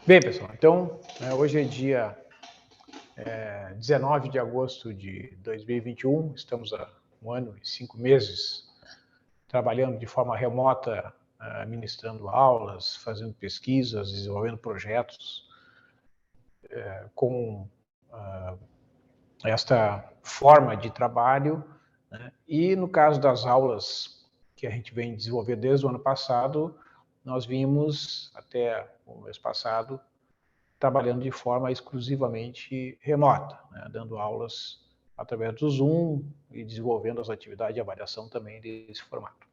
Bem, pessoal, então, hoje é dia 19 de agosto de 2021, estamos há 1 ano e 5 meses trabalhando de forma remota, ministrando aulas, fazendo pesquisas, desenvolvendo projetos com esta forma de trabalho, né? E no caso das aulas que a gente vem desenvolver desde o ano passado, nós vimos até o mês passado trabalhando de forma exclusivamente remota, né? Dando aulas através do Zoom e desenvolvendo as atividades de avaliação também desse formato.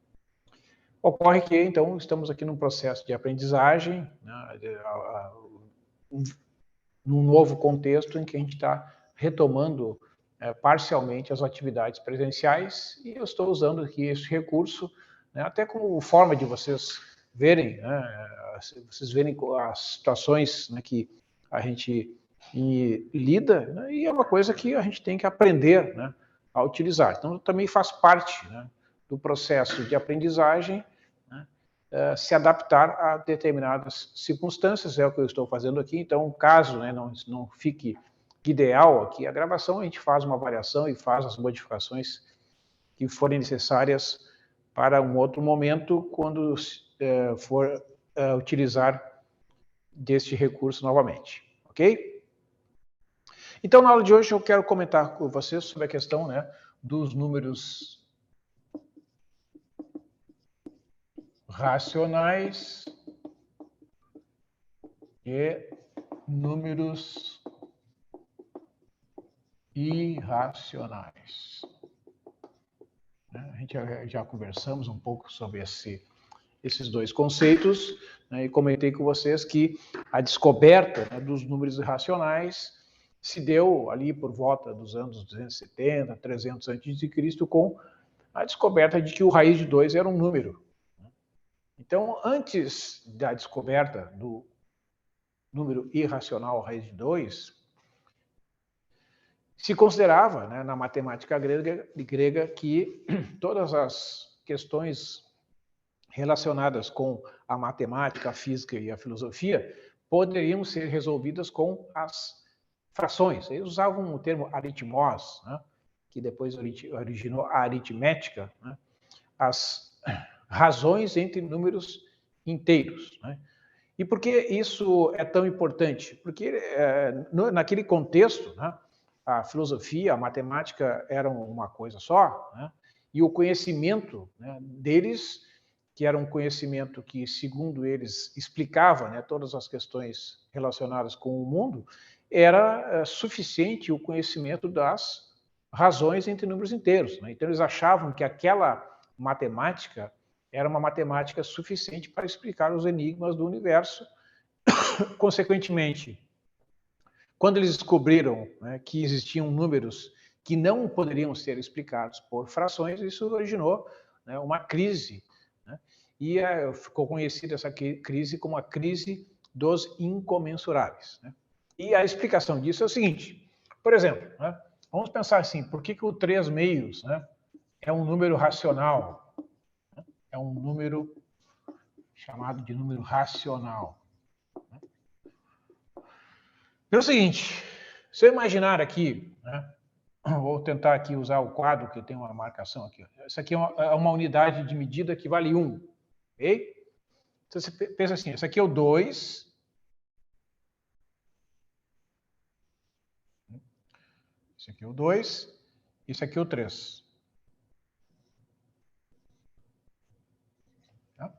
Ocorre que, então, estamos aqui num processo de aprendizagem, né? Num novo contexto em que a gente está retomando parcialmente as atividades presenciais, e eu estou usando aqui esse recurso, né, até como forma de vocês verem, né, vocês verem as situações, né, que a gente lida, né, e é uma coisa que a gente tem que aprender, né, a utilizar. Então, também faz parte, né, do processo de aprendizagem, né, se adaptar a determinadas circunstâncias, é o que eu estou fazendo aqui. Então, caso, né, não fique ideal aqui a gravação, a gente faz uma avaliação e faz as modificações que forem necessárias para um outro momento, quando for utilizar deste recurso novamente, ok? Então, na aula de hoje, eu quero comentar com vocês sobre a questão, né, dos números racionais e números irracionais. A gente já conversamos um pouco sobre esses dois conceitos, né, e comentei com vocês que a descoberta, né, dos números irracionais se deu ali por volta dos anos 270, 300 a.C., com a descoberta de que o raiz de 2 era um número. Então, antes da descoberta do número irracional raiz de 2, se considerava, né, na matemática grega que todas as questões relacionadas com a matemática, a física e a filosofia poderiam ser resolvidas com as frações. Eles usavam o termo aritmos, né, que depois originou a aritmética, né, as razões entre números inteiros, né? E por que isso é tão importante? Porque naquele contexto, né, a filosofia, a matemática eram uma coisa só, né, e o conhecimento, né, deles, que era um conhecimento que, segundo eles, explicava, né, todas as questões relacionadas com o mundo, era suficiente o conhecimento das razões entre números inteiros, né? Então eles achavam que aquela matemática era uma matemática suficiente para explicar os enigmas do universo. Consequentemente, quando eles descobriram, né, que existiam números que não poderiam ser explicados por frações, isso originou, né, uma crise, né, e ficou conhecida essa crise como a crise dos incomensuráveis, né? E a explicação disso é o seguinte: por exemplo, né, vamos pensar assim, por que o 3 meios, né, é um número racional? É um número chamado de número racional. É o seguinte, se eu imaginar aqui, né, vou tentar aqui usar o quadro que tem uma marcação aqui. Essa aqui é uma unidade de medida que vale 1, ok? Então você pensa assim, esse aqui é o 2, esse aqui é o 2, esse aqui é o 3. Tá?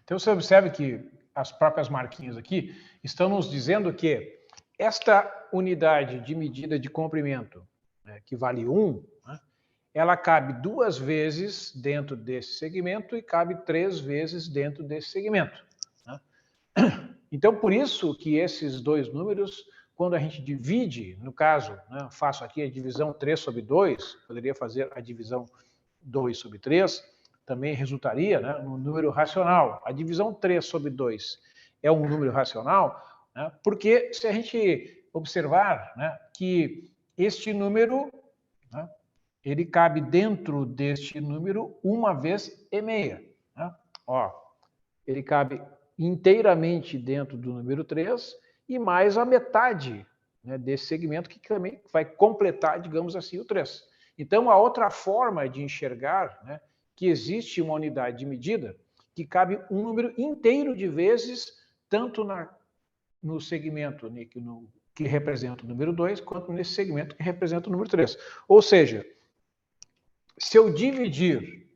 Então você observa que as próprias marquinhas aqui estão nos dizendo que esta unidade de medida de comprimento, né, que vale 1, né, ela cabe 2 vezes dentro desse segmento e cabe 3 vezes dentro desse segmento, né? Então, por isso que esses dois números, quando a gente divide, no caso, né, faço aqui a divisão 3 sobre 2, poderia fazer a divisão 2 sobre 3, também resultaria, né, no número racional. A divisão 3 sobre 2 é um número racional, né, porque se a gente observar, né, que este número, né, ele cabe dentro deste número 1 vez e meia. Né? Ó, ele cabe inteiramente dentro do número 3 e mais a metade, né, desse segmento, que também vai completar, digamos assim, o 3. Então, a outra forma de enxergar, né, que existe uma unidade de medida que cabe um número inteiro de vezes, tanto no segmento que representa o número 2, quanto nesse segmento que representa o número 3. Ou seja, se eu dividir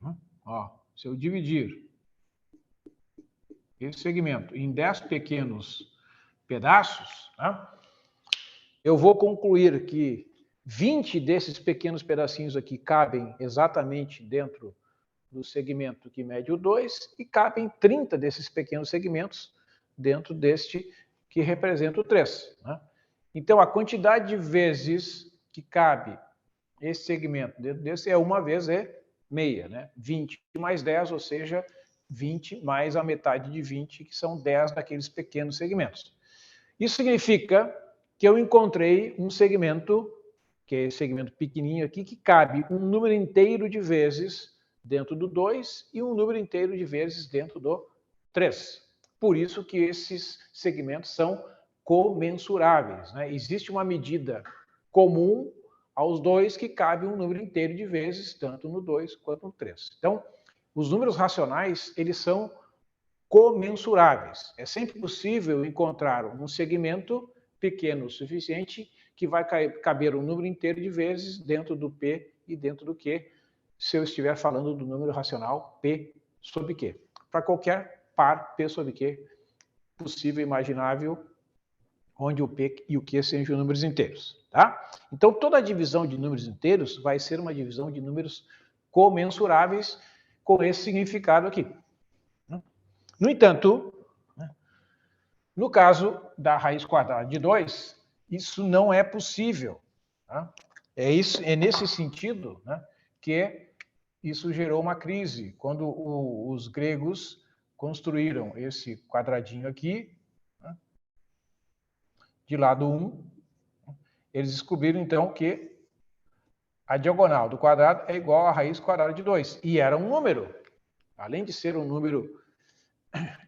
esse segmento em 10 pequenos pedaços, né, eu vou concluir que 20 desses pequenos pedacinhos aqui cabem exatamente dentro do segmento que mede o 2 e cabem 30 desses pequenos segmentos dentro deste que representa o 3. Né? Então, a quantidade de vezes que cabe esse segmento dentro desse é uma vez meia, né? 20 mais 10, ou seja, 20 mais a metade de 20, que são 10 daqueles pequenos segmentos. Isso significa que eu encontrei um segmento, que é esse segmento pequenininho aqui, que cabe um número inteiro de vezes dentro do 2 e um número inteiro de vezes dentro do 3. Por isso que esses segmentos são comensuráveis. Né? Existe uma medida comum aos dois que cabe um número inteiro de vezes, tanto no 2 quanto no 3. Então, os números racionais, eles são comensuráveis. É sempre possível encontrar um segmento pequeno o suficiente que vai caber um número inteiro de vezes dentro do P e dentro do Q, se eu estiver falando do número racional P sobre Q. Para qualquer par P sobre Q possível e imaginável, onde o P e o Q sejam números inteiros. Tá? Então, toda a divisão de números inteiros vai ser uma divisão de números comensuráveis com esse significado aqui. No entanto, no caso da raiz quadrada de 2, isso não é possível. Tá? É nesse sentido, né, que isso gerou uma crise. Quando os gregos construíram esse quadradinho aqui, né, de lado 1, eles descobriram, então, que a diagonal do quadrado é igual à raiz quadrada de 2. E era um número. Além de ser um número,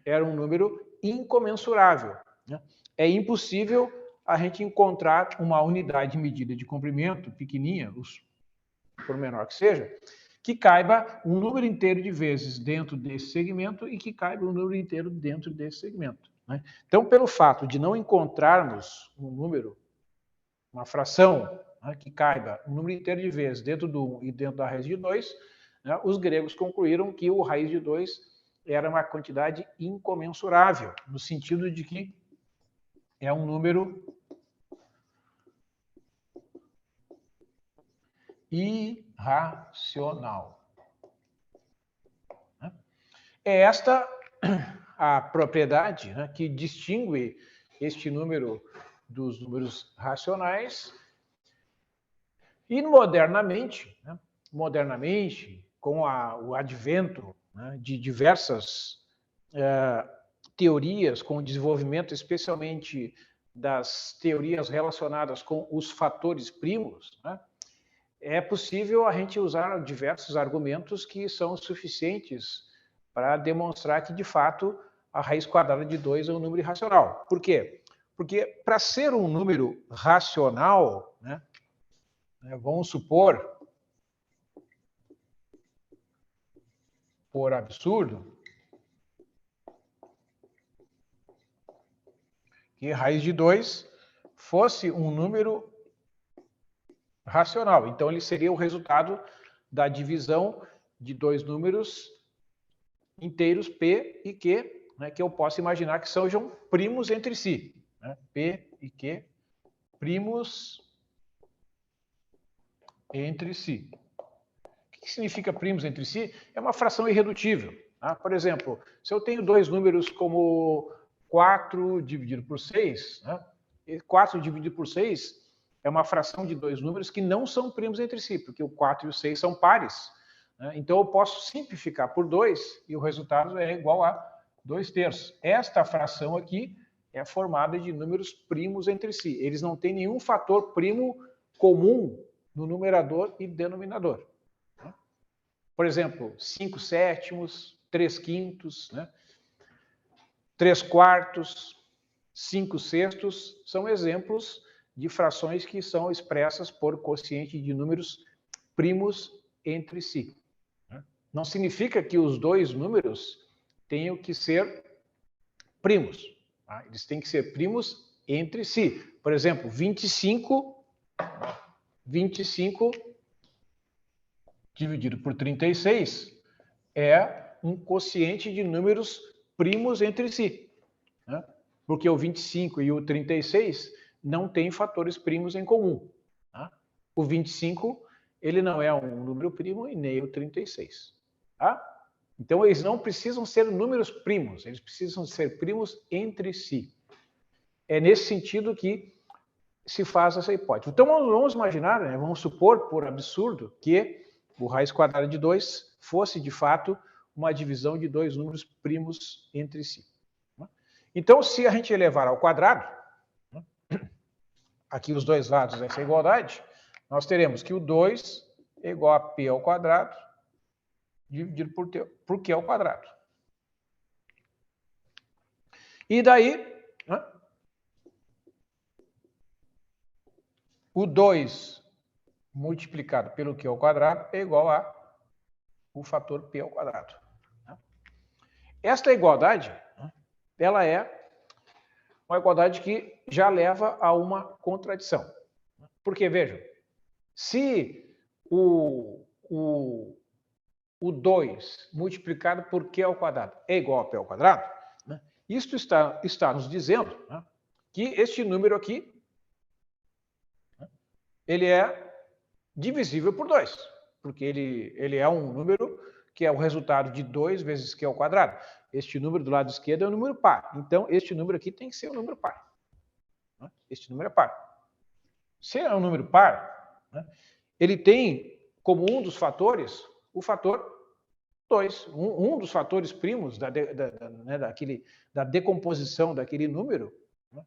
era um número incomensurável. Né? É impossível a gente encontrar uma unidade de medida de comprimento pequenininha, por menor que seja, que caiba um número inteiro de vezes dentro desse segmento e que caiba um número inteiro dentro desse segmento. Né? Então, pelo fato de não encontrarmos um número, uma fração, né, que caiba um número inteiro de vezes dentro do 1 e dentro da raiz de 2, né, os gregos concluíram que o raiz de 2 era uma quantidade incomensurável, no sentido de que é um número irracional. É esta a propriedade, né, que distingue este número dos números racionais. E modernamente, com o advento, né, de diversas teorias, com o desenvolvimento especialmente das teorias relacionadas com os fatores primos, né, é possível a gente usar diversos argumentos que são suficientes para demonstrar que, de fato, a raiz quadrada de 2 é um número irracional. Por quê? Porque para ser um número racional, né, vamos supor, por absurdo, que raiz de 2 fosse um número racional. Então, ele seria o resultado da divisão de dois números inteiros P e Q, né, que eu posso imaginar que sejam primos entre si. Né? P e Q, primos entre si. O que significa primos entre si? É uma fração irredutível. Tá? Por exemplo, se eu tenho dois números como 4 dividido por 6, né? 4 dividido por 6 é uma fração de dois números que não são primos entre si, porque o 4 e o 6 são pares. Né? Então, eu posso simplificar por 2 e o resultado é igual a 2/3. Esta fração aqui é formada de números primos entre si. Eles não têm nenhum fator primo comum no numerador e denominador. Por exemplo, 5/7, 3/5, né? 3/4. 5/6 são exemplos de frações que são expressas por quociente de números primos entre si. Não significa que os dois números tenham que ser primos. Tá? Eles têm que ser primos entre si. Por exemplo, 25 dividido por 36 é um quociente de números primos entre si. Né? Porque o 25 e o 36 não têm fatores primos em comum. Tá? O 25 ele não é um número primo e nem o 36. Tá? Então, eles não precisam ser números primos, eles precisam ser primos entre si. É nesse sentido que se faz essa hipótese. Então, vamos imaginar, né, vamos supor, por absurdo, que o raiz quadrada de 2 fosse, de fato, uma divisão de dois números primos entre si. Então, se a gente elevar ao quadrado, aqui os dois lados dessa igualdade, nós teremos que o 2 é igual a p ao quadrado dividido por q ao quadrado. E daí, né, o 2 multiplicado pelo q ao quadrado é igual a o fator p ao quadrado. Esta igualdade, ela é uma igualdade que já leva a uma contradição. Porque, vejam, se o 2 multiplicado por q ao quadrado é igual a p ao quadrado, né, isto está nos dizendo, né, que este número aqui ele é divisível por 2, porque ele é um número que é o resultado de 2 vezes q ao quadrado. Este número do lado esquerdo é um número par. Então, este número aqui tem que ser um número par. Este número é par. Se é um número par, né, ele tem como um dos fatores o fator 2. Um dos fatores primos da decomposição daquele número, né,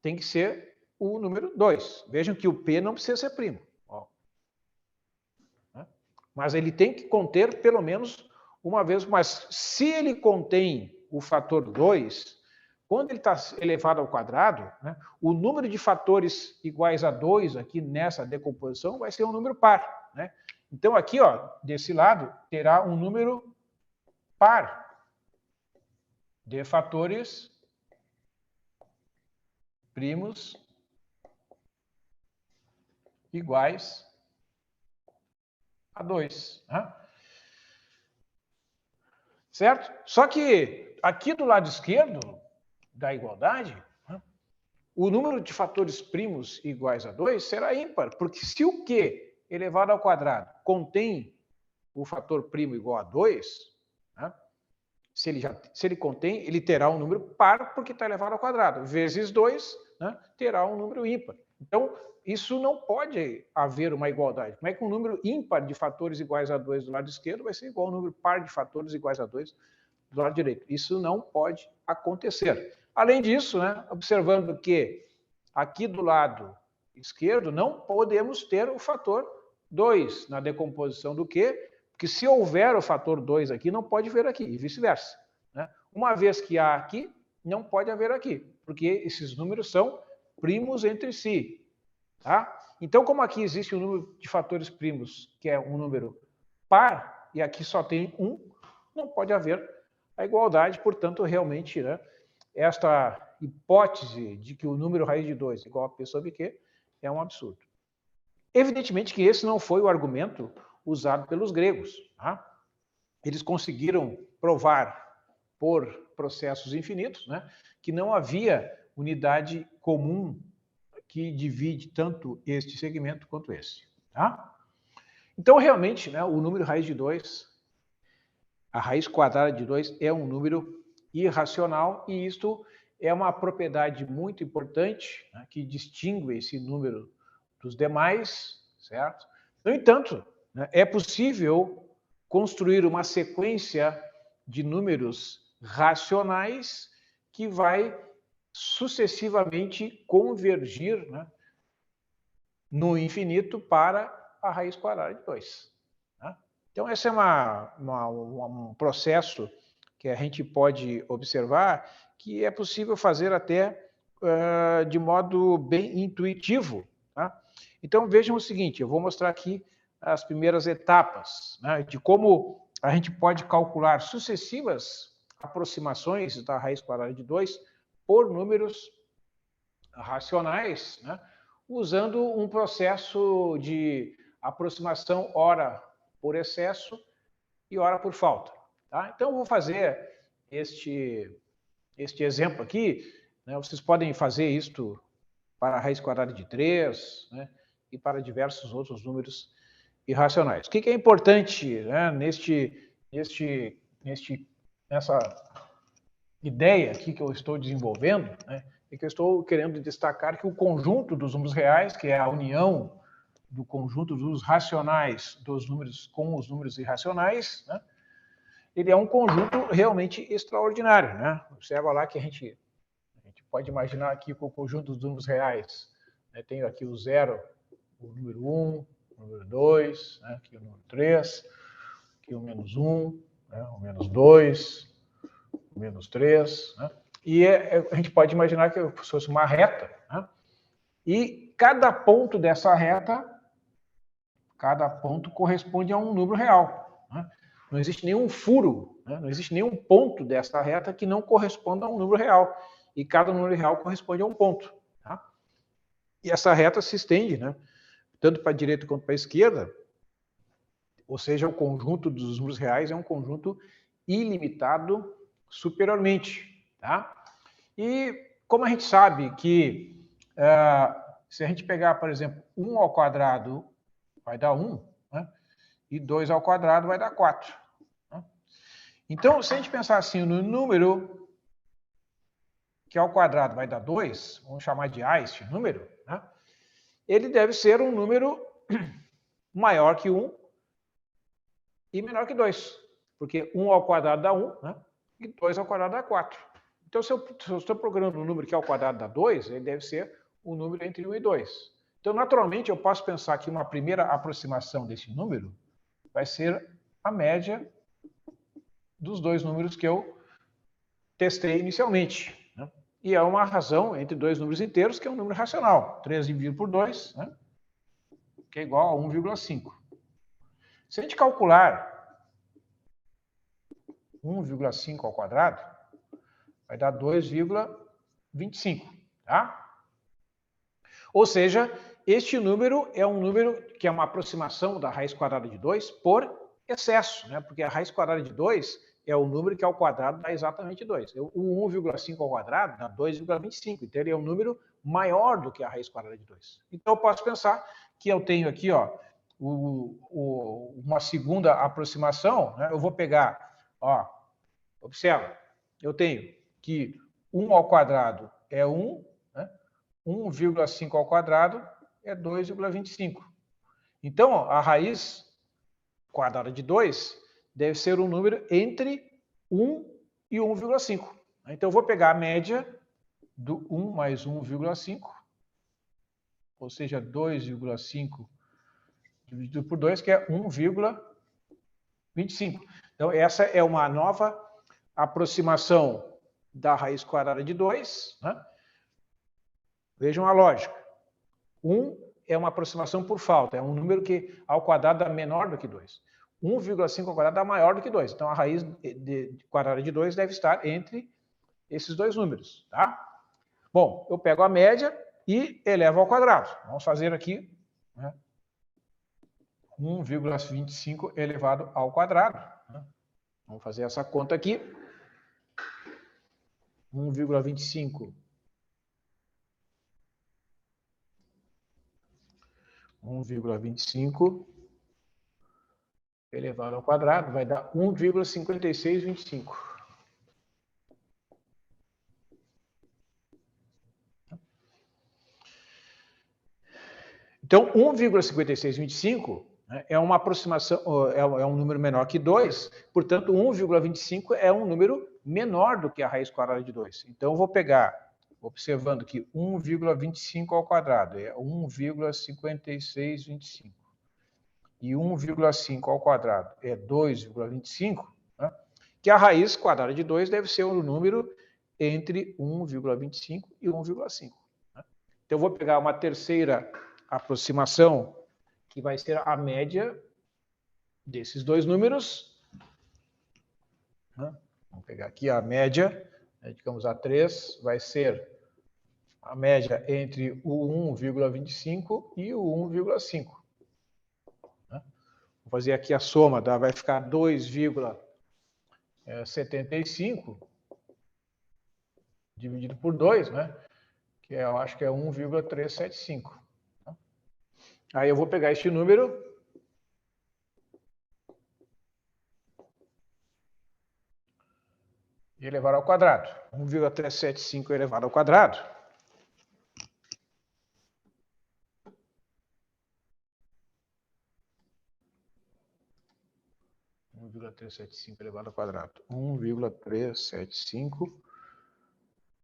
tem que ser o número 2. Vejam que o P não precisa ser primo. Ó. Né? Mas ele tem que conter pelo menos uma vez. Mas se ele contém o fator 2, quando ele está elevado ao quadrado, né, o número de fatores iguais a 2 aqui nessa decomposição vai ser um número par. Né? Então, aqui, ó, desse lado, terá um número par de fatores primos iguais a 2. Né? Certo? Só que aqui do lado esquerdo da igualdade, né, o número de fatores primos iguais a 2 será ímpar, porque se o Q elevado ao quadrado contém o fator primo igual a 2, né, se ele contém, ele terá um número par, porque está elevado ao quadrado, vezes 2, né, terá um número ímpar. Então, isso não pode haver uma igualdade. Como é que um número ímpar de fatores iguais a 2 do lado esquerdo vai ser igual a um número par de fatores iguais a 2 do lado direito? Isso não pode acontecer. Além disso, né, observando que aqui do lado esquerdo não podemos ter o fator 2 na decomposição do Q, porque se houver o fator 2 aqui, não pode haver aqui, e vice-versa. Né? Uma vez que há aqui, não pode haver aqui, porque esses números são primos entre si. Tá? Então, como aqui existe um número de fatores primos, que é um número par, e aqui só tem um, não pode haver a igualdade, portanto, realmente, né, esta hipótese de que o número raiz de 2 é igual a P sobre Q é um absurdo. Evidentemente que esse não foi o argumento usado pelos gregos. Tá? Eles conseguiram provar por processos infinitos, né, que não havia unidade comum que divide tanto este segmento quanto esse. Tá? Então, realmente, né, o número raiz de 2, a raiz quadrada de 2 é um número irracional, e isto é uma propriedade muito importante, né, que distingue esse número dos demais, certo? No entanto, né, é possível construir uma sequência de números racionais que vai sucessivamente convergir, né, no infinito para a raiz quadrada de 2. Né? Então, esse é um processo que a gente pode observar que é possível fazer até de modo bem intuitivo. Tá? Então, vejam o seguinte, eu vou mostrar aqui as primeiras etapas, né, de como a gente pode calcular sucessivas aproximações da raiz quadrada de 2 por números racionais, né, usando um processo de aproximação ora por excesso e ora por falta. Tá? Então, eu vou fazer este exemplo aqui, né, vocês podem fazer isto para a raiz quadrada de 3, né, e para diversos outros números irracionais. O que é importante, né, nessa ideia aqui que eu estou desenvolvendo, né, é que eu estou querendo destacar que o conjunto dos números reais, que é a união do conjunto dos racionais dos números com os números irracionais, né, ele é um conjunto realmente extraordinário. Né? Observa lá que a gente pode imaginar aqui com o conjunto dos números reais. Né? Tenho aqui o 0, o número 1, o número 2, né? Aqui o número 3, aqui o menos 1, né? O menos 2, o menos 3. Né? E a gente pode imaginar que fosse uma reta. Né? E cada ponto dessa reta, cada ponto corresponde a um número real. Né? Não existe nenhum furo, né? Não existe nenhum ponto dessa reta que não corresponda a um número real. E cada número real corresponde a um ponto. Tá? E essa reta se estende, né, tanto para a direita quanto para a esquerda, ou seja, o conjunto dos números reais é um conjunto ilimitado superiormente. Tá? E como a gente sabe que se a gente pegar, por exemplo, 1 ao quadrado vai dar 1, né, e 2 ao quadrado vai dar 4. Né? Então, se a gente pensar assim no número que ao quadrado vai dar 2, vamos chamar de A este número, né? Ele deve ser um número maior que 1 e menor que 2, porque 1 ao quadrado dá 1, né? E 2 ao quadrado dá 4. Então, se eu estou procurando um número que ao quadrado dá 2, ele deve ser um número entre 1 e 2. Então, naturalmente, eu posso pensar que uma primeira aproximação desse número vai ser a média dos dois números que eu testei inicialmente. Né? E é uma razão entre dois números inteiros, que é um número racional. 3 dividido por 2, né? Que é igual a 1,5. Se a gente calcular 1,5 ao quadrado, vai dar 2,25. Tá? Ou seja, este número é um número que é uma aproximação da raiz quadrada de 2 por excesso, né? Porque a raiz quadrada de 2 é o número que ao quadrado dá exatamente 2. O 1,5 ao quadrado dá 2,25. Então, ele é um número maior do que a raiz quadrada de 2. Então, eu posso pensar que eu tenho aqui, ó, uma segunda aproximação. Né? Eu vou pegar, ó, observa, eu tenho que 1 ao quadrado é 1, né? 1,5 ao quadrado é 2,25. Então, ó, a raiz quadrada de 2 deve ser um número entre 1 e 1,5. Então, eu vou pegar a média do 1 mais 1,5, ou seja, 2,5 dividido por 2, que é 1,25. Então, essa é uma nova aproximação da raiz quadrada de 2. Né? Vejam a lógica. 1 é uma aproximação por falta, é um número que ao quadrado dá menor do que 2. 1,5 ao quadrado dá maior do que 2. Então, a raiz quadrada de 2 deve estar entre esses dois números. Tá? Bom, eu pego a média e elevo ao quadrado. Vamos fazer aqui, né, 1,25 elevado ao quadrado. Né? Vamos fazer essa conta aqui. 1,25 elevado ao quadrado vai dar 1,5625. Então, 1,5625, né, é uma aproximação, é um número menor que 2, portanto, 1,25 é um número menor do que a raiz quadrada de 2. Então, eu vou pegar, observando que 1,25 ao quadrado é 1,5625 e 1,5 ao quadrado é 2,25, né, que a raiz quadrada de 2 deve ser um número entre 1,25 e 1,5. Né? Então, eu vou pegar uma terceira aproximação, que vai ser a média desses dois números. Né? Vamos pegar aqui a média, né, digamos a 3, vai ser a média entre o 1,25 e o 1,5. Né? Vou fazer aqui a soma, vai ficar 2,75 dividido por 2, né? Que eu acho que é 1,375. Aí eu vou pegar este número e elevar ao quadrado. 1,375 elevado ao quadrado. elevado ao quadrado. 1,375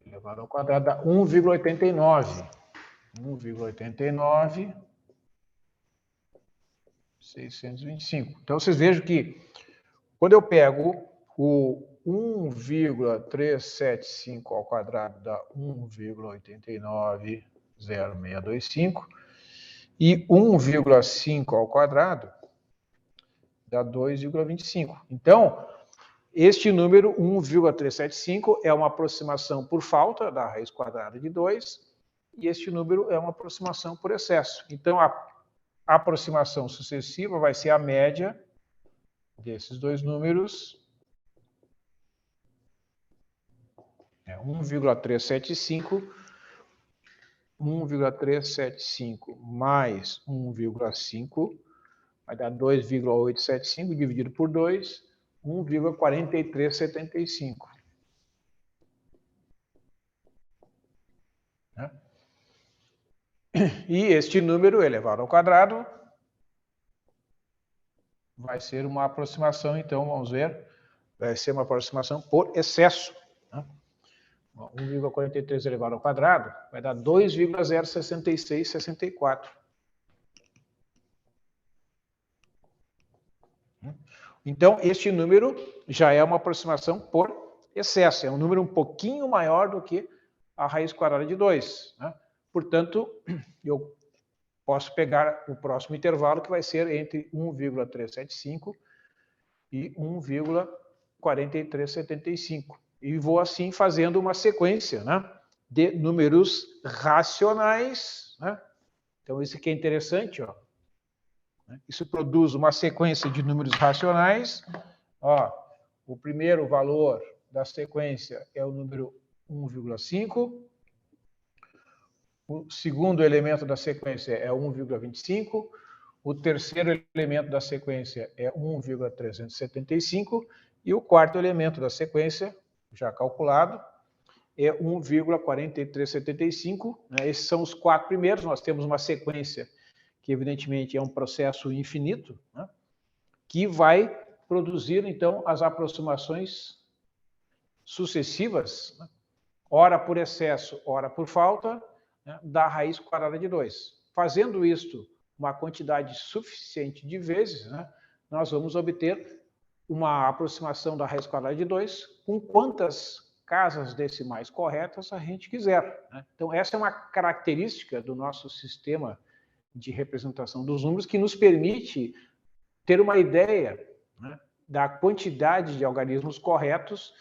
elevado ao quadrado dá 1,89. 1,89, 625. Então, vocês vejam que quando eu pego o 1,375 ao quadrado dá 1,890625 e 1,5 ao quadrado dá 2,25. Então, este número 1,375 é uma aproximação por falta da raiz quadrada de 2 e este número é uma aproximação por excesso. Então, a aproximação sucessiva vai ser a média desses dois números. 1,375 mais 1,5 vai dar 2,875 dividido por 2, 1,4375. Né? E este número elevado ao quadrado vai ser uma aproximação, então, vamos ver, vai ser uma aproximação por excesso. Né? 1,43 elevado ao quadrado vai dar 2,06664. Então, este número já é uma aproximação por excesso, é um número um pouquinho maior do que a raiz quadrada de 2. Né? Portanto, eu posso pegar o próximo intervalo, que vai ser entre 1,375 e 1,4375. E vou assim fazendo uma sequência, né, de números racionais. Né? Então, isso aqui é interessante. Ó. Isso produz uma sequência de números racionais. Ó, o primeiro valor da sequência é o número 1,5. O segundo elemento da sequência é 1,25. O terceiro elemento da sequência é 1,375. E o quarto elemento da sequência, já calculado, é 1,4375. Esses são os quatro primeiros. Nós temos uma sequência que, evidentemente, é um processo infinito, né, que vai produzir, então, as aproximações sucessivas, né, ora por excesso, ora por falta, né, da raiz quadrada de 2. Fazendo isto uma quantidade suficiente de vezes, né, nós vamos obter uma aproximação da raiz quadrada de 2 com quantas casas decimais corretas a gente quiser. Né? Então, essa é uma característica do nosso sistema de representação dos números que nos permite ter uma ideia, né, da quantidade de algarismos corretos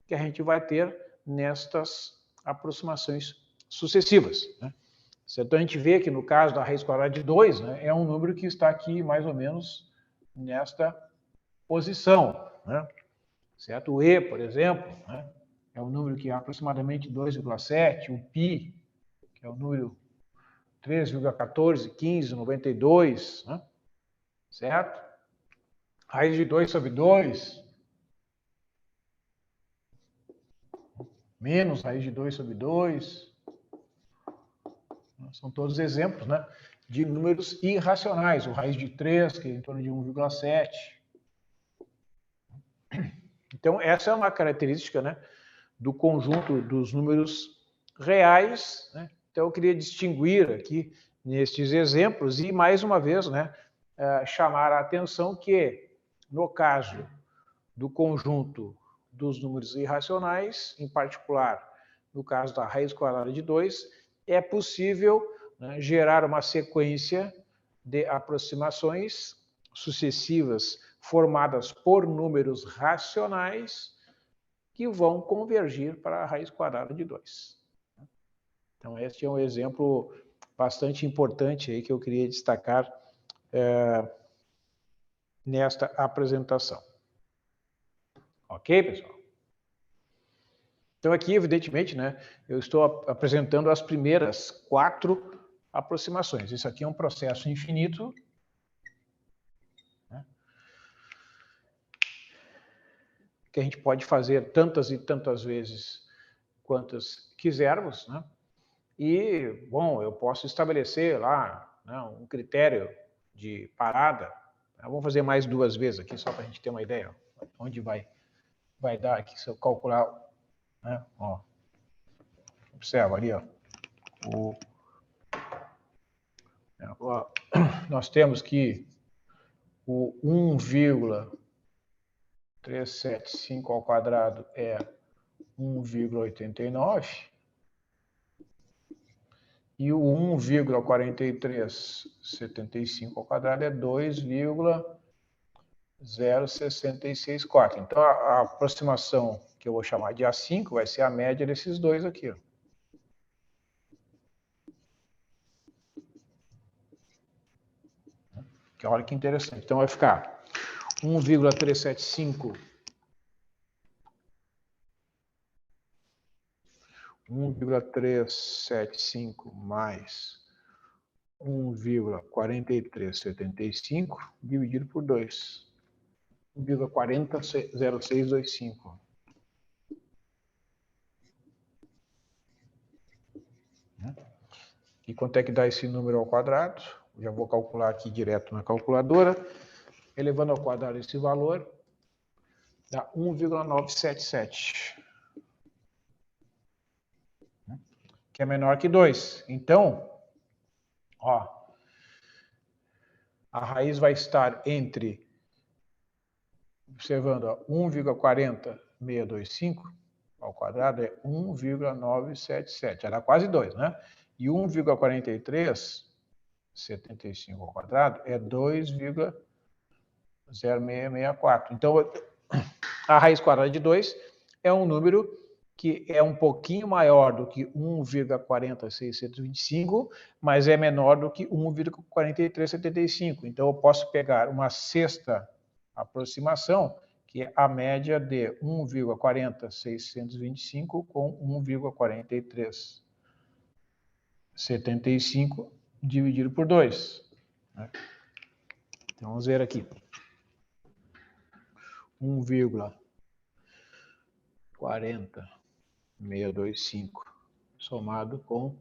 que a gente vai ter nestas aproximações sucessivas. Né? Então, a gente vê que no caso da raiz quadrada de 2, né, é um número que está aqui mais ou menos nesta posição. Né? Certo? O E, por exemplo, né, é um número que é aproximadamente 2,7, o π, que é o número 3,14, 15, 92, né? Certo? Raiz de 2 sobre 2, menos raiz de 2 sobre 2. São todos exemplos, né, de números irracionais. O raiz de 3, que é em torno de 1,7. Então, essa é uma característica, né, do conjunto dos números reais. Né? Então, eu queria distinguir aqui nestes exemplos e, mais uma vez, né, chamar a atenção que, no caso do conjunto dos números irracionais, em particular, no caso da raiz quadrada de 2, é possível, né, gerar uma sequência de aproximações sucessivas formadas por números racionais que vão convergir para a raiz quadrada de 2. Então, este é um exemplo bastante importante aí que eu queria destacar nesta apresentação. Ok, pessoal? Então, aqui, evidentemente, né, eu estou apresentando as primeiras 4 aproximações. Isso aqui é um processo infinito, né, que a gente pode fazer tantas e tantas vezes quantas quisermos, né? E, bom, eu posso estabelecer lá, né, um critério de parada. Vamos fazer mais 2 vezes aqui, só para a gente ter uma ideia onde vai dar aqui, se eu calcular, né, ó. Observa ali, ó. Nós temos que o 1,375 ao quadrado é 1,89 e o 1,4375 ao quadrado é 2,0664. Então, a aproximação que eu vou chamar de A5 vai ser a média desses dois aqui, ó. Que olha que interessante. Então, vai ficar 1,375 mais 1,4375 dividido por 2. 1,400625. E quanto é que dá esse número ao quadrado? Já vou calcular aqui direto na calculadora. Elevando ao quadrado esse valor, dá 1,977. Que é menor que 2. Então, ó, a raiz vai estar entre, observando, 1,40625 ao quadrado é 1,977. Já dá quase 2, né? E 1,4375 ao quadrado é 2,0664. Então, a raiz quadrada de 2 é um número que é um pouquinho maior do que 1,40625, mas é menor do que 1,4375. Então, eu posso pegar uma sexta aproximação, que é a média de 1,40625 com 1,4375 dividido por 2. Então, vamos ver aqui. 1,40625 somado com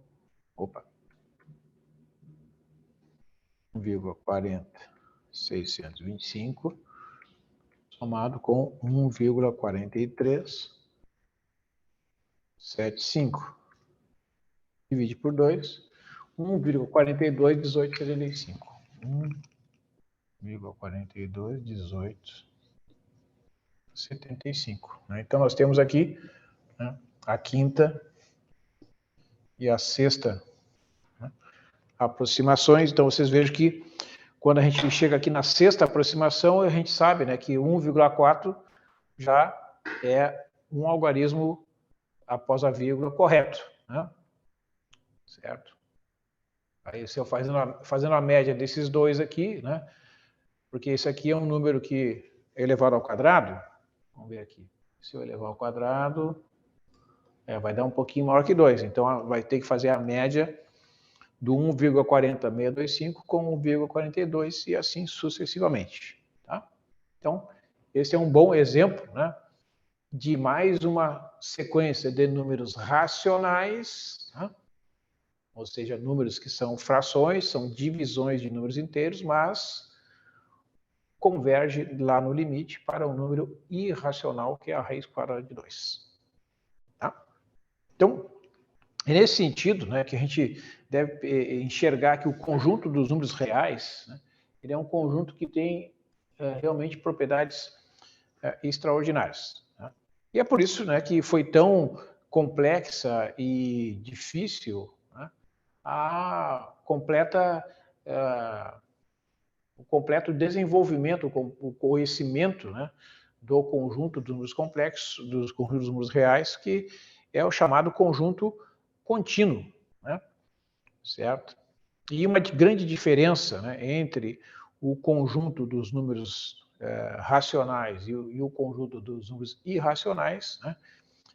1,40625 somado com 1,4375 divide por 2, 1,421875. 1,421875. Então, nós temos aqui, né, a quinta e a sexta, né, aproximações. Então, vocês vejam que quando a gente chega aqui na sexta aproximação, a gente sabe, né, que 1,4 já é um algarismo após a vírgula correto, né? Certo? Aí, se eu fazendo a média desses dois aqui, né, porque esse aqui é um número que é elevado ao quadrado. Vamos ver aqui. Se eu elevar ao quadrado, vai dar um pouquinho maior que 2. Então, vai ter que fazer a média do 1,40625 com 1,42 e assim sucessivamente. Tá? Então, esse é um bom exemplo, né, de mais uma sequência de números racionais, né? Ou seja, números que são frações, são divisões de números inteiros, mas converge lá no limite para um número irracional, que é a raiz quadrada de 2. Tá? Então, é nesse sentido, né, que a gente deve enxergar que o conjunto dos números reais, né, ele é um conjunto que tem realmente propriedades extraordinárias. Né? E é por isso, né, que foi tão complexa e difícil, né, o completo desenvolvimento, o conhecimento, né, do conjunto dos números complexos, dos conjuntos dos números reais, que é o chamado conjunto contínuo, né, certo? E uma grande diferença, né, entre o conjunto dos números racionais e o conjunto dos números irracionais, né,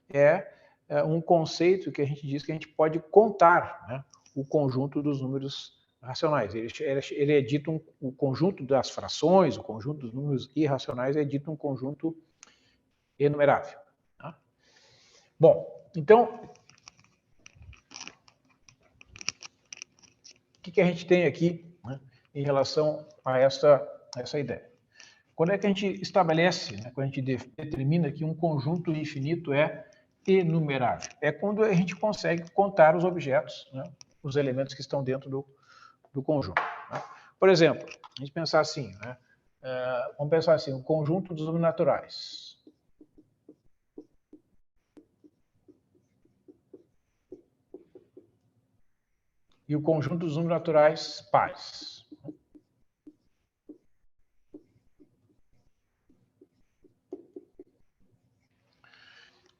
é um conceito que a gente diz que a gente pode contar, né, o conjunto dos números racionais. Ele é dito o conjunto das frações, o conjunto dos números irracionais é dito um conjunto enumerável. Tá? Bom, então, o que a gente tem aqui, né, em relação a essa ideia? Quando é que a gente estabelece, né, quando a gente determina que um conjunto infinito é enumerável? É quando a gente consegue contar os objetos, né, os elementos que estão dentro do conjunto. Né? Por exemplo, a gente pensar assim, né, vamos pensar assim, o conjunto dos números naturais. E o conjunto dos números naturais pares.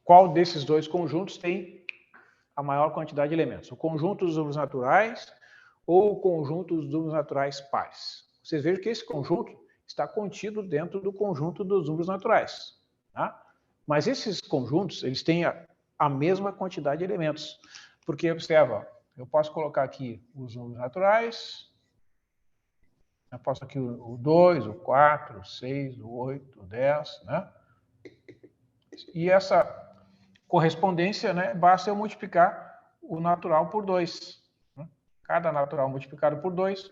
Qual desses dois conjuntos tem a maior quantidade de elementos? O conjunto dos números naturais ou o conjunto dos números naturais pares? Vocês vejam que esse conjunto está contido dentro do conjunto dos números naturais. Tá? Mas esses conjuntos, eles têm a mesma quantidade de elementos. Porque, observa, eu posso colocar aqui os números naturais, eu posso aqui o 2, o 4, o 6, o 8, o 10, né? E essa correspondência, né, basta eu multiplicar o natural por 2. Né? Cada natural multiplicado por 2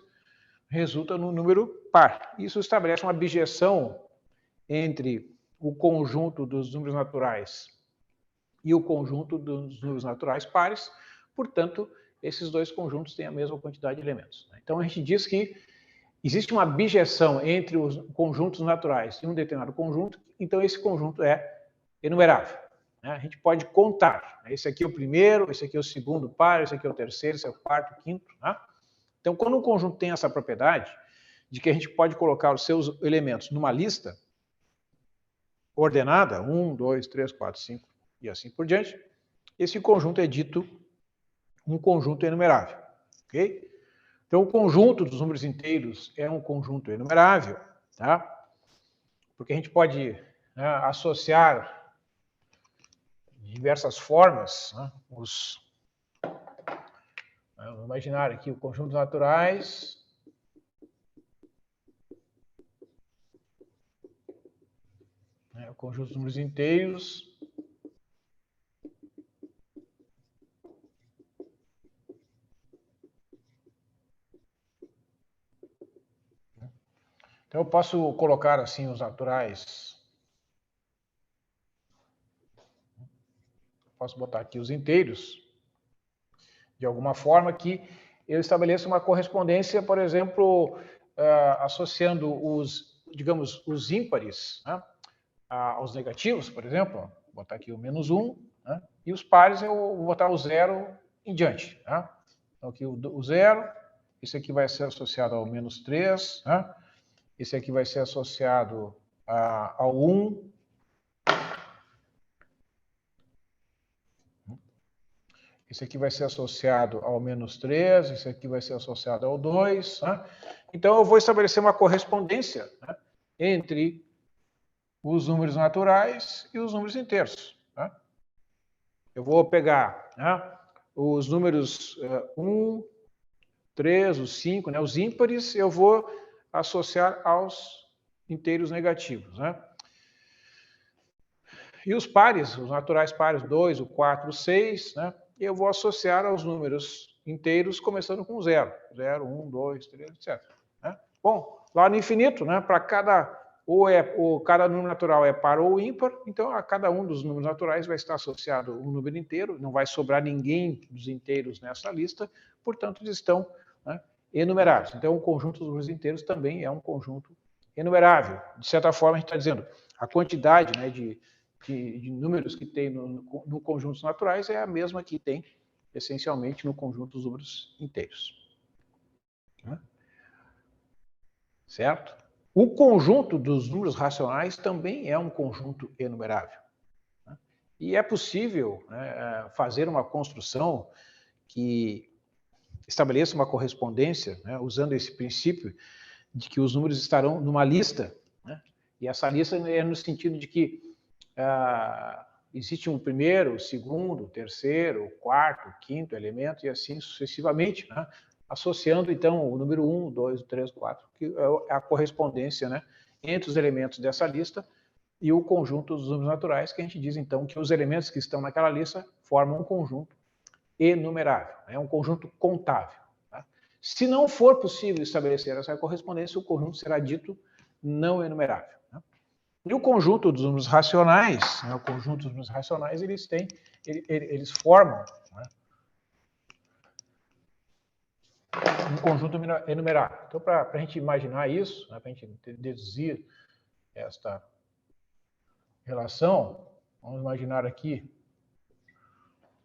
resulta no número par. Isso estabelece uma bijeção entre o conjunto dos números naturais e o conjunto dos números naturais pares. Portanto, esses dois conjuntos têm a mesma quantidade de elementos. Então, a gente diz que existe uma bijeção entre os conjuntos naturais e um determinado conjunto, então esse conjunto é enumerável. A gente pode contar. Esse aqui é o primeiro, esse aqui é o segundo par, esse aqui é o terceiro, esse é o quarto, o quinto. Né? Então, quando um conjunto tem essa propriedade de que a gente pode colocar os seus elementos numa lista ordenada, 1, 2, 3, 4, 5 e assim por diante, esse conjunto é dito um conjunto enumerável. Ok? Então, o conjunto dos números inteiros é um conjunto enumerável, tá? Porque a gente pode, né, associar de diversas formas, né, vamos imaginar aqui o conjunto naturais, né, o conjunto dos números inteiros, então eu posso colocar assim os naturais, posso botar aqui os inteiros, de alguma forma que eu estabeleço uma correspondência, por exemplo, associando digamos, os ímpares, né, aos negativos, por exemplo, vou botar aqui o -1, né, e os pares eu vou botar o 0 em diante. Né? Então aqui o 0, esse aqui vai ser associado ao -3, né? Esse aqui vai ser associado ao 1, esse aqui vai ser associado ao -3, esse aqui vai ser associado ao 2. Né? Então, eu vou estabelecer uma correspondência, né, entre os números naturais e os números inteiros. Né? Eu vou pegar, né, os números 1, 3, os 5, né, os ímpares, eu vou associar aos inteiros negativos. Né? E os pares, os naturais pares 2, o 4, o 6, né, eu vou associar aos números inteiros começando com 0. 0, 1, 2, 3, etc. Né? Bom, lá no infinito, né, para cada número natural é par ou ímpar, então a cada um dos números naturais vai estar associado um número inteiro, não vai sobrar ninguém dos inteiros nessa lista, portanto, eles estão, né, enumerados. Então, o conjunto dos números inteiros também é um conjunto enumerável. De certa forma, a gente está dizendo a quantidade, né, de de números que tem no conjuntos naturais é a mesma que tem, essencialmente, no conjunto dos números inteiros. Certo? O conjunto dos números racionais também é um conjunto enumerável. E é possível, né, fazer uma construção que estabeleça uma correspondência, né, usando esse princípio de que os números estarão numa lista, né, e essa lista é no sentido de que existe um primeiro, segundo, terceiro, quarto, quinto elemento e assim sucessivamente, né, associando então o número 1, 2, 3, 4, que é a correspondência, né, entre os elementos dessa lista e o conjunto dos números naturais, que a gente diz então que os elementos que estão naquela lista formam um conjunto enumerável, é um conjunto contável. Tá? Se não for possível estabelecer essa correspondência, o conjunto será dito não enumerável. Tá? E o conjunto dos números racionais, né, o conjunto dos números racionais, eles formam, né, um conjunto enumerável. Então, para a gente imaginar isso, né, para a gente deduzir esta relação, vamos imaginar aqui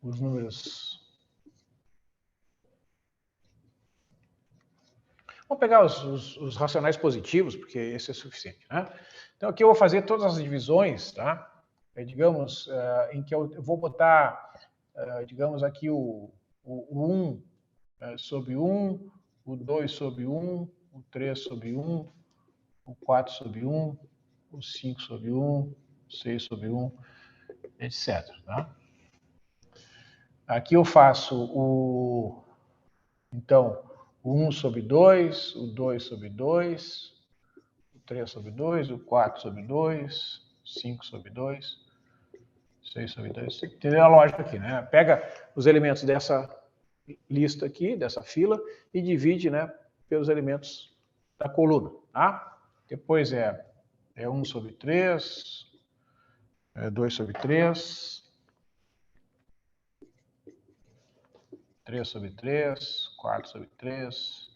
os números. Vamos pegar os racionais positivos, porque esse é suficiente. Né? Então, aqui eu vou fazer todas as divisões, tá? Digamos, em que eu vou botar, digamos, aqui o 1 sobre 1, o 2 sobre 1, o 3 sobre 1, o 4 sobre 1, o 5 sobre 1, o 6 sobre 1, etc. Tá? Aqui eu faço então, o 1 sobre 2, o 2 sobre 2, o 3 sobre 2, o 4 sobre 2, o 5 sobre 2, o 6 sobre 2. Você entendeu a lógica aqui, né? Pega os elementos dessa lista aqui, dessa fila, e divide, né, pelos elementos da coluna, tá? Depois é 1 sobre 3, 2 sobre 3, 3 sobre 3, 4 sobre 3,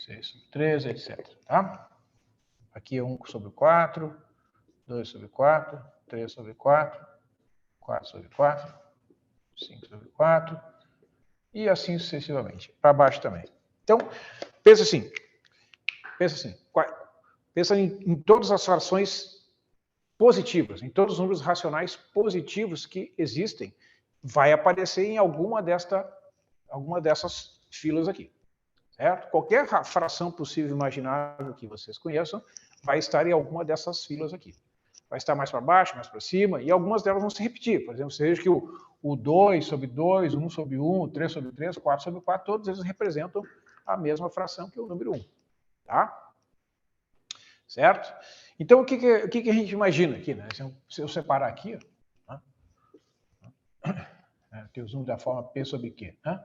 6 sobre 3, etc. Tá? Aqui é 1 sobre 4, 2 sobre 4, 3 sobre 4, 4 sobre 4, 5 sobre 4, e assim sucessivamente. Para baixo também. Então, pensa assim. Pensa em todas as frações positivas, em todos os números racionais positivos que existem, vai aparecer em alguma dessas filas aqui. Certo? Qualquer fração possível e imaginável que vocês conheçam vai estar em alguma dessas filas aqui. Vai estar mais para baixo, mais para cima, e algumas delas vão se repetir. Por exemplo, você veja que o 2 sobre 2, 1 sobre 1, 3 sobre 3, 4 sobre 4, todos eles representam a mesma fração que o número 1. Tá? Certo? Então, o que a gente imagina aqui? Né? Se eu separar aqui, ó, tem os números da forma P sobre Q. Né?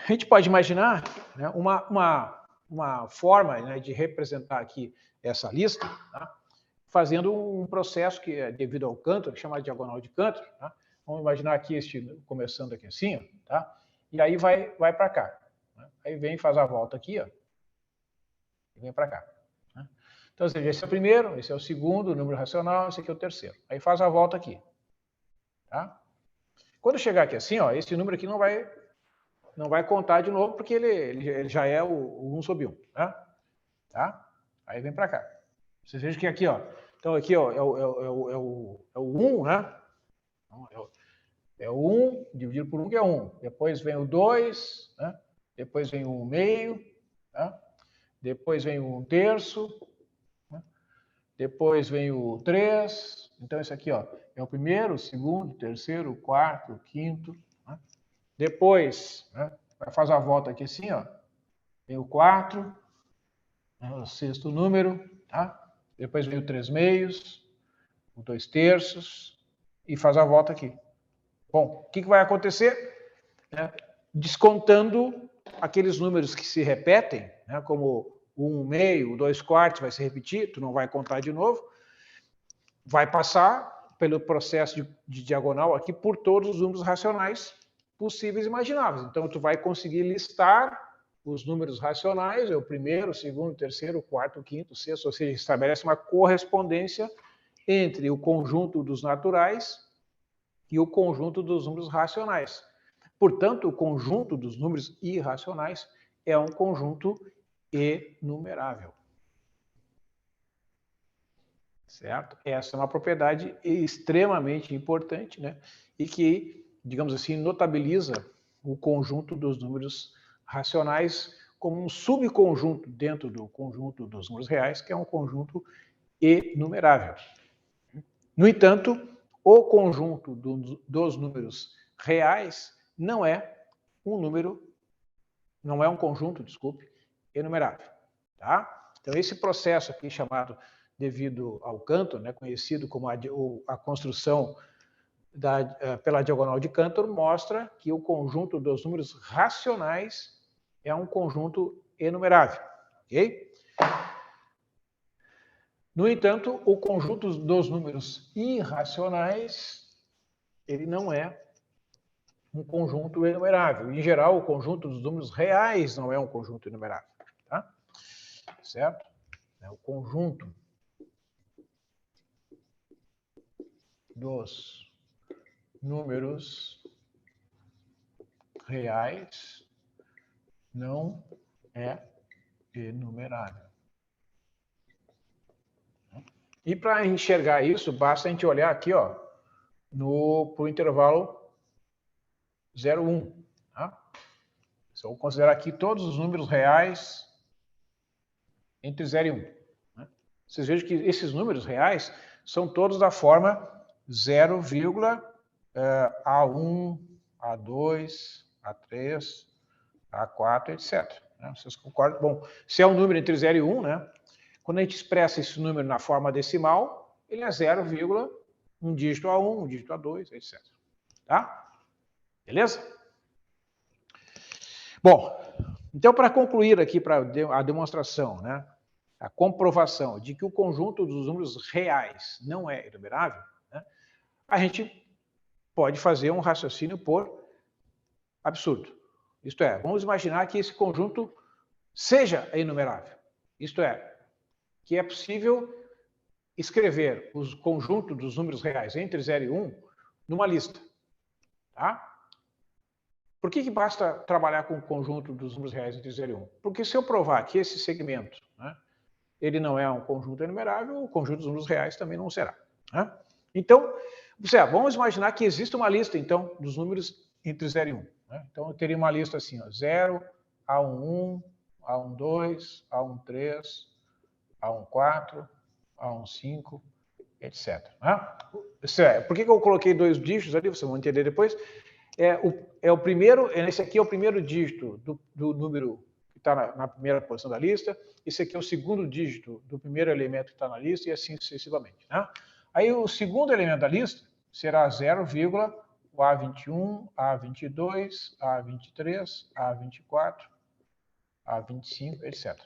A gente pode imaginar, né, uma forma, né, de representar aqui essa lista, tá, fazendo um processo que é devido ao Cantor, chamado diagonal de Cantor. Tá? Vamos imaginar aqui começando aqui assim, ó, tá? E aí vai para cá. Né? Aí vem, faz a volta aqui, ó, e vem para cá. Né? Então, ou seja, esse é o primeiro, esse é o segundo, o número racional, esse aqui é o terceiro. Aí faz a volta aqui. Tá? Quando chegar aqui assim, ó, esse número aqui não vai contar de novo, porque ele já é o 1 sobre 1. Né? Tá? Aí vem para cá. Vocês vejam que aqui, ó, então aqui, ó, é o 1, né? É o 1 dividido por 1, que é 1. Depois vem o 2, né? Depois vem o 1 meio, tá? Depois vem o 1 terço, né? Depois vem o 3. Então, esse aqui, ó, é o primeiro, o segundo, o terceiro, o quarto, o quinto. Né? Depois, né, vai fazer a volta aqui assim, ó, vem o 4, né, o sexto número, tá? Depois vem o 3 meios, o 2 terços, e faz a volta aqui. Bom, o que vai acontecer? Descontando aqueles números que se repetem, né, como o 1 meio, o 2 quartos vai se repetir, tu não vai contar de novo, vai passar pelo processo de diagonal aqui por todos os números racionais possíveis e imagináveis. Então, tu vai conseguir listar os números racionais, é o primeiro, o segundo, o terceiro, o quarto, o quinto, o sexto, ou seja, estabelece uma correspondência entre o conjunto dos naturais e o conjunto dos números racionais. Portanto, o conjunto dos números irracionais é um conjunto enumerável. Certo? Essa é uma propriedade extremamente importante, né? E que, digamos assim, notabiliza o conjunto dos números racionais como um subconjunto dentro do conjunto dos números reais, que é um conjunto enumerável. No entanto, o conjunto dos números reais não é um conjunto, desculpe, enumerável. Tá? Então, esse processo aqui chamado devido ao Cantor, né, conhecido como a construção pela diagonal de Cantor, mostra que o conjunto dos números racionais é um conjunto enumerável. Ok? No entanto, o conjunto dos números irracionais, ele não é um conjunto enumerável. Em geral, o conjunto dos números reais não é um conjunto enumerável. Tá? Certo? É o conjunto dos números reais não é enumerável. E para enxergar isso, basta a gente olhar aqui, ó, para o intervalo 0, 1. Tá? Só vou considerar aqui todos os números reais entre 0 e 1. Né? Vocês vejam que esses números reais são todos da forma 0, A1, A2, A3, A4, etc. Vocês concordam? Bom, se é um número entre 0 e 1, né? Quando a gente expressa esse número na forma decimal, ele é 0, um dígito A1, um dígito A2, etc. Tá? Beleza? Bom, então para concluir aqui para a demonstração, né? A comprovação de que o conjunto dos números reais não é enumerável, né? A gente pode fazer um raciocínio por absurdo. Isto é, vamos imaginar que esse conjunto seja enumerável. Isto é, que é possível escrever os conjuntos dos números reais entre 0 e 1 numa lista. Tá? Por que basta trabalhar com o conjunto dos números reais entre 0 e 1? Porque se eu provar que esse segmento, né, ele não é um conjunto enumerável, o conjunto dos números reais também não será. Né? Então, vamos imaginar que existe uma lista, então, dos números entre 0 e 1. Né? Então, eu teria uma lista assim, ó, 0, A11, A12, A13, A14, A15, etc. Né? Por que eu coloquei 2 dígitos ali? Vocês vão entender depois. Esse aqui é o primeiro dígito do número que está na primeira posição da lista. Esse aqui é o segundo dígito do primeiro elemento que está na lista e assim sucessivamente. Né? Aí o segundo elemento da lista será 0, o A21, A22, A23, A24, A25, etc.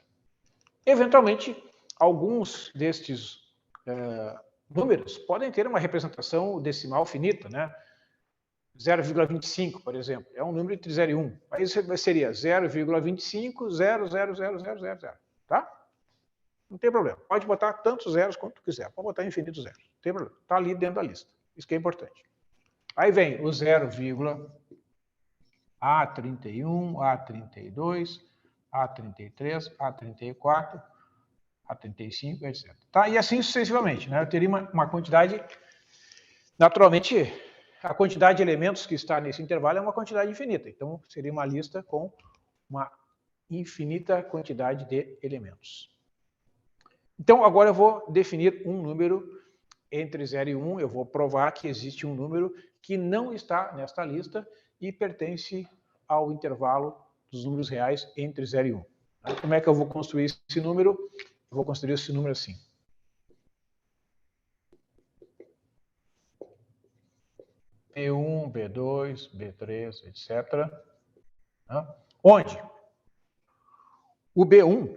Eventualmente, alguns destes números podem ter uma representação decimal finita, né? 0,25, por exemplo, é um número entre 0 e 1. Aí seria 0,25, 0, 0, 0, 0, 0, 0. Tá? Não tem problema. Pode botar tantos zeros quanto quiser. Pode botar infinitos zeros. Não tem problema. Está ali dentro da lista. Isso que é importante. Aí vem o 0, A31, A32, A33, A34, A35, etc. Tá? E assim sucessivamente. Né? Eu teria uma quantidade... Naturalmente, a quantidade de elementos que está nesse intervalo é uma quantidade infinita. Então, seria uma lista com uma infinita quantidade de elementos. Então, agora eu vou definir um número entre 0 e 1. Eu vou provar que existe um número que não está nesta lista e pertence ao intervalo dos números reais entre 0 e 1. Como é que eu vou construir esse número? Eu vou construir esse número assim. B1, B2, B3, etc. Onde o B1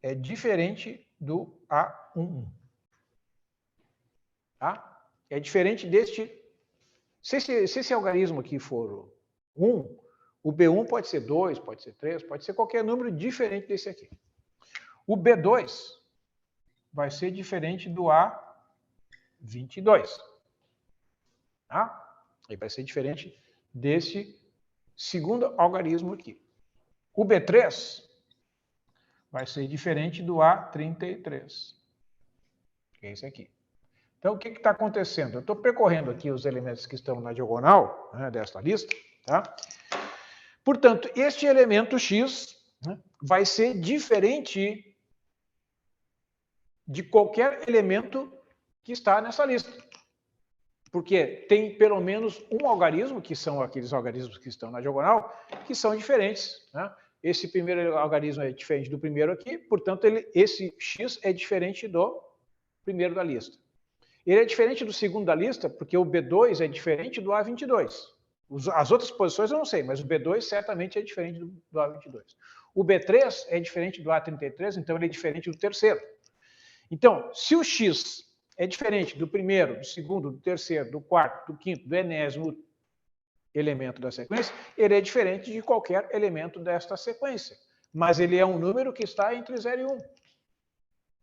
é diferente do A11. Tá? É diferente deste... Se esse algarismo aqui for 1, o B1 pode ser 2, pode ser 3, pode ser qualquer número diferente desse aqui. O B2 vai ser diferente do A22. Tá? Ele vai ser diferente desse segundo algarismo aqui. O B3 vai ser diferente do A33. Que é esse aqui. Então, o que está acontecendo? Eu estou percorrendo aqui os elementos que estão na diagonal, né, desta lista. Tá? Portanto, este elemento X, né, vai ser diferente de qualquer elemento que está nessa lista. Porque tem pelo menos um algarismo, que são aqueles algarismos que estão na diagonal, que são diferentes. Né? Esse primeiro algarismo é diferente do primeiro aqui, portanto, esse X é diferente do primeiro da lista. Ele é diferente do segundo da lista, porque o B2 é diferente do A22. As outras posições eu não sei, mas o B2 certamente é diferente do A22. O B3 é diferente do A33, então ele é diferente do terceiro. Então, se o X é diferente do primeiro, do segundo, do terceiro, do quarto, do quinto, do enésimo elemento da sequência, ele é diferente de qualquer elemento desta sequência. Mas ele é um número que está entre 0 e 1.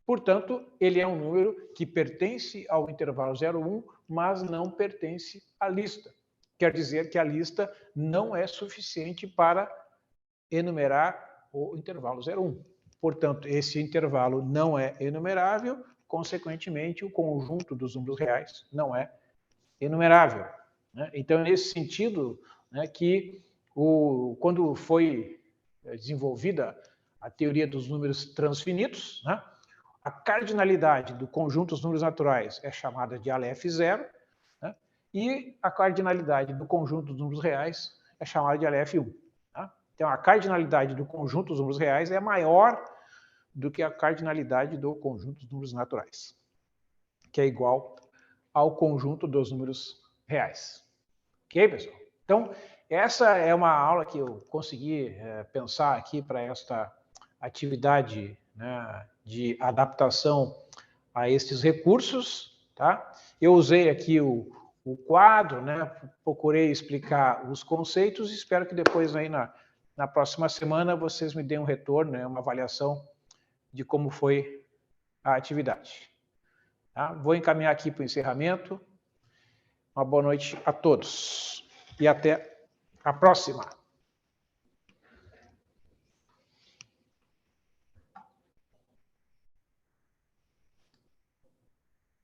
Portanto, ele é um número que pertence ao intervalo 0, 1, mas não pertence à lista. Quer dizer que a lista não é suficiente para enumerar o intervalo 0, 1. Portanto, esse intervalo não é enumerável, consequentemente, o conjunto dos números reais não é enumerável. Né? Então, nesse sentido, né, que quando foi desenvolvida a teoria dos números transfinitos, né, a cardinalidade do conjunto dos números naturais é chamada de Aleph0, né? E a cardinalidade do conjunto dos números reais é chamada de Aleph1. Tá? Então, a cardinalidade do conjunto dos números reais é maior do que a cardinalidade do conjunto dos números naturais, que é igual ao conjunto dos números reais. Ok, pessoal? Então, essa é uma aula que eu consegui pensar aqui para esta atividade, né, de adaptação a estes recursos. Tá? Eu usei aqui o quadro, né, procurei explicar os conceitos e espero que depois, aí, na próxima semana, vocês me deem um retorno, né, uma avaliação de como foi a atividade. Tá? Vou encaminhar aqui para o encerramento. Uma boa noite a todos e até a próxima.